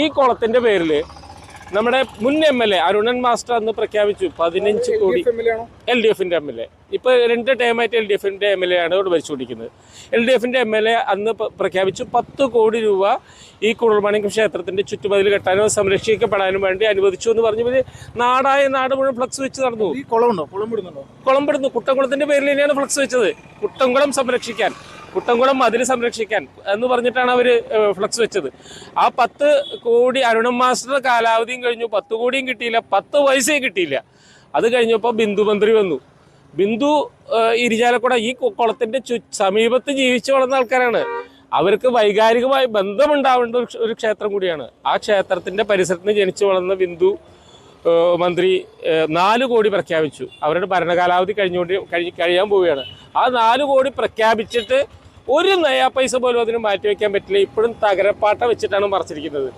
ഈ കുളത്തിന്റെ പേരിൽ നമ്മുടെ മുൻ MLA അരുണൻ മാസ്റ്റർ അന്ന് പ്രഖ്യാപിച്ചു 15 കോടി. LDFന്റെ MLA. ഇപ്പോൾ 2 ടൈമായിട്ട് LDFന്റെ MLA ആണ് ഇവിടെ ഭരിച്ചുകൊണ്ടിരിക്കുന്നത്. LDFന്റെ MLA അന്ന് പ്രഖ്യാപിച്ചു 10 കോടി രൂപ ഈ കുറുമാണിക്കം ക്ഷേത്രത്തിന്റെ ചുറ്റുമതിൽ കെട്ടാനും സംരക്ഷിക്കപ്പെടാനും വേണ്ടി അനുവദിച്ചു എന്ന് പറഞ്ഞ് നാട് മുഴുവൻ ഫ്ലക്സ് വെച്ച് നടന്നു. കുളം പെടുന്നു. കുട്ടംകുളത്തിന്റെ പേരിൽ തന്നെയാണ് ഫ്ലക്സ് വെച്ചത്. കുട്ടംകുളം സംരക്ഷിക്കാൻ, കുട്ടംകുളം മതിൽ സംരക്ഷിക്കാൻ എന്ന് പറഞ്ഞിട്ടാണ് അവർ ഫ്ലക്സ് വെച്ചത്. ആ 10 കോടി അരുണൻ മാസ്റ്ററുടെ കാലാവധിയും കഴിഞ്ഞു. 10 കോടിയും കിട്ടിയില്ല, 10 പൈസയും കിട്ടിയില്ല. അത് കഴിഞ്ഞപ്പോൾ ബിന്ദു മന്ത്രി വന്നു. ബിന്ദു ഇരിജാലക്കുട ഈ കുളത്തിന്റെ സമീപത്ത് ജീവിച്ചു വളർന്ന ആൾക്കാരാണ്. അവർക്ക് വൈകാരികമായി ബന്ധമുണ്ടാവേണ്ട ഒരു ക്ഷേത്രം കൂടിയാണ്. ആ ക്ഷേത്രത്തിന്റെ പരിസരത്ത് നിന്ന് ജനിച്ചു വളർന്ന ബിന്ദു മന്ത്രി 4 കോടി പ്രഖ്യാപിച്ചു. അവരുടെ ഭരണകാലാവധി കഴിയാൻ പോവുകയാണ്. ആ 4 കോടി പ്രഖ്യാപിച്ചിട്ട് ഒരു നയാ പൈസ പോലും അതിന് മാറ്റിവെക്കാൻ പറ്റില്ല. ഇപ്പോഴും തകരപ്പാട്ട വെച്ചിട്ടാണ് മറച്ചിരിക്കുന്നത്.